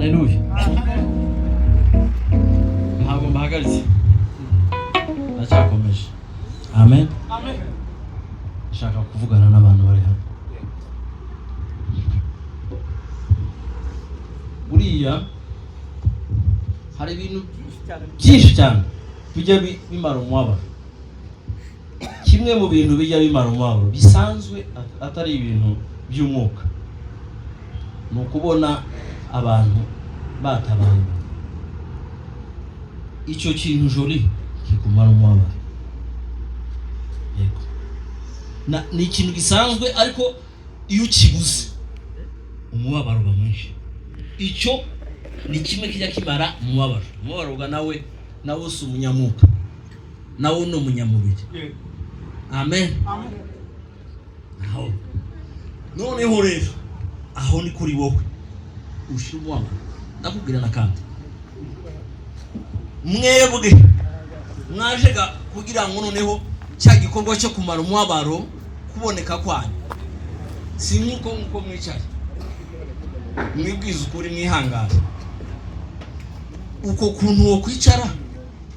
Haleluya. Ntabwo mbahagaritse. Ndacyakomeje. Amen. Amen. Nshaka kuvugana n'abantu bari hano. Buriya hari ibintu byinshi cyane bijya bimara umwaba. Kimwe mu bintu bijya bimara umwaba bisanzwe atari ibintu by'umwuka. Nukubona abantu batabaye. Icyo kintu joli kikumara umwaba. Yego. Ni ikintu gisanzwe ariko iyo kibuze umubabaro uba mwinshi. Icyo ni kimwe kijya kimara umubabaro. Umubabaro uga nawe usi umunyamuka. Nawe ni umunyamubiri. Amen. Amen. Aho. Noneho rero aho ni kuri wowe. Ushira umubabaro. Ndakubwira nakandi. Mwebwe mwajega kugira ngo noneho cya gikorwa cyo kumara umubabaro kuboneka kwanyu. Si nkuko mwicaye. Mwibwiza ukuri mwihangana. Uko kuntu wo kwicara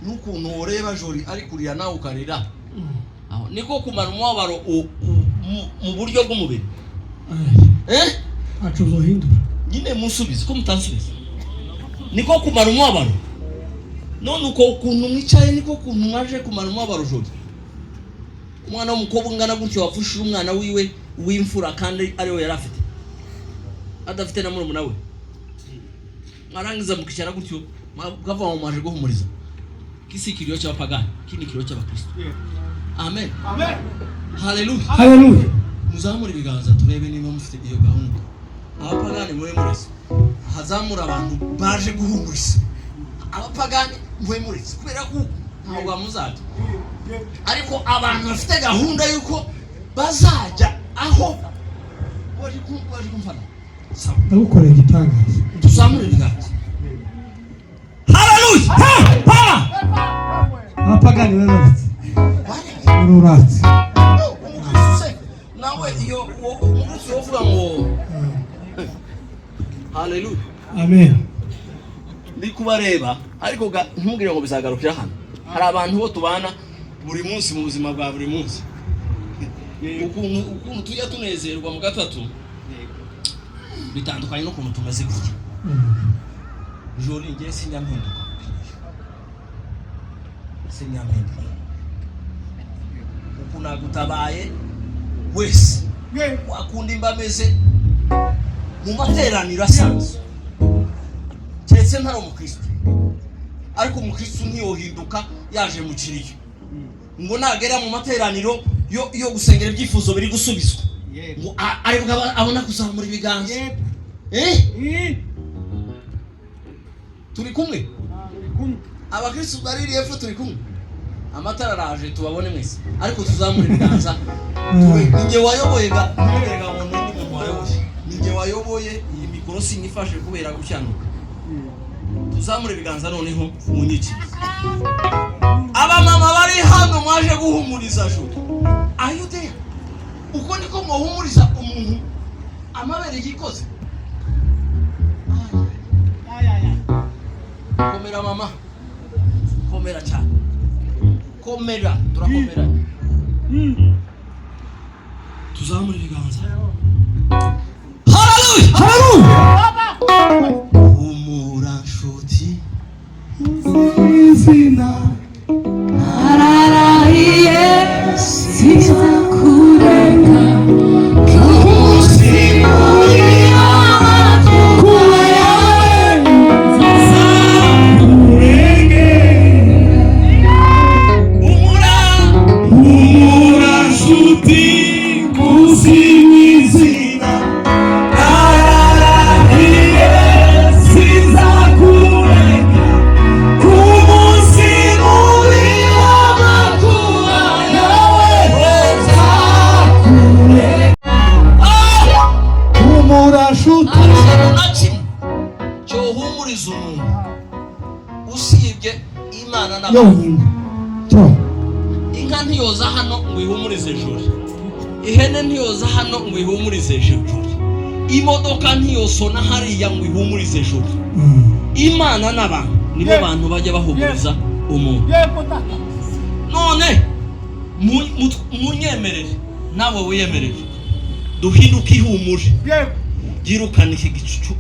n'ukuntu ureba joli ari kurira nawe ukarira. Aho niko kumara umubabaro mu buryo bw'umubiri. Acuzo hindura. Nyine musubize ko mutansubiza. Niko kumara umubabaro. None uko kuntu mwicaye niko kuntu mwaje kumara umubabaro joli. Umwana w'umukobwa ungana gutyo wafushije umwana wiwe w'imfura kandi ari we yarafite. Adafite na murumuna we. Mwarangiza mukicara gutyo gava mu maje guhumuriza. Kisi kiriyo cy'abapagani, kini kiriyo cy'abakristo. Amen. Amen. Haleluya. Haleluya. Muzamura ibiganza turebe niba mufite iyo gahunda. Abapagani muremurese. Hazamura abantu baje guhumuriza. Abapagani muremurese kubera ko ntabwo bamuzaje. Ariko abantu bafite gahunda yuko bazajya aho bari kumfana. Ndagukorera igitangaza. Tuzamure ibiganza. Haleluya. Abapagani baratse. Ururatse. Nawe iyo umunsi wovuga ngo haleluya. Amen. Ndi kubareba ariko ntugire ngo bizagarukira hano. Hari abantu bo tubana buri munsi mu buzima bwa buri munsi. Ukuntu tujya tunezerwa mu gatatu bitandukanye no kuntu tumeze gutya. Joli ngiye sinyampinduka. Sinyampinduka. Ukuna gutabaye wese wakunda imbameze mu materaniro asanzwe. Cyetse ntari umukristo. Ariko umukristo ntiyohinduka yaje mu kiriyo. Ngo nagera mu materaniro yo gusengera ibyifuzo biri gusubizwa. Ngo ariko abona kuzamura ibiganza. Turi kumwe. Abakristo bari hepfo turi kumwe. Amatara araje tubabone mwese. Ariko tuzamura ibiganza. Ninge wayoboye ntuberega ngo n'undi muntu wayoboye. Ninge wayoboye iyi mikoro sinifashe kubera gucyanuka. Tuzamura ibiganza noneho munyiki. Aba mama bari hano mwaje guhumuriza joli. Ayude. Uko niko muhumuriza umuntu amabere yikoze. Komera mama. Komera cyane. Komera, turakomera. Tuzamura ibiganza. Haleluya! Haleluya! Humura nshuti. Izina ararahiye sizakurenga kusimurira kuba yawe zasamurenge. Humura nshuti kusimizina ararahiye sizakurenga kumusibulira makuba yawe zakurenga. Humura nshuti. Cyo humuriza umuntu usibye Imana na Yonyine. Cyo. Inka ntiyoza hano ngo ihumurize joli. Ihene ntiyoza hano ngo ihumurize joli. imodoka ntiyosona hariya ngo ihumurize ijuru. Imana n'abantu nibo bantu bajya bahumuriza umuntu. None munyemerere nawe wiyemerere duhinduke ihumure, girukana iki gicucu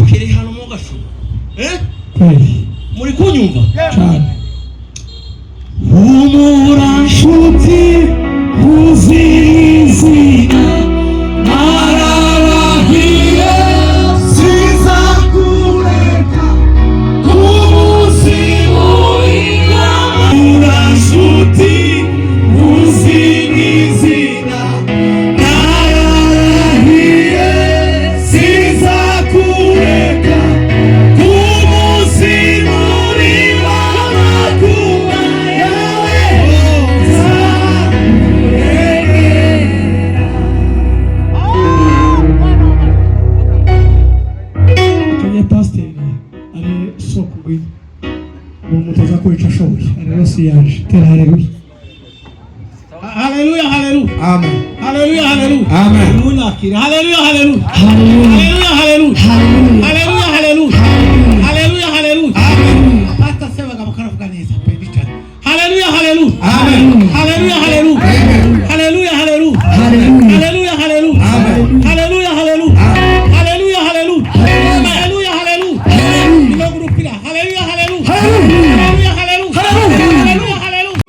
kiri hano mu gasho. Muri kunyumva cyane? Humura nshuti uzizina nararahiye sizakureka umuzimu w'ingamba. Humura nshuti uzizina nararahiye sizakureka umuzimu w'amakuba yawe Kwenye pastor ari soko gwi mutaza kwica shoboye rero siyaje tera haleluya haleluya haleluya amen haleluya haleluya amen munakira haleluya haleluya haleluya haleluya haleluya haleluya haleluya haleluya amen pastor sebaga bakaravuga neza pe bicara haleluya haleluya amen haleluya haleluya haleluya haleluya haleluya haleluya haleluya haleluya haleluya haleluya haleluya haleluya inogurukira haleluya haleluya haleluya haleluya haleluya haleluya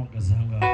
uhagaze aha ngaha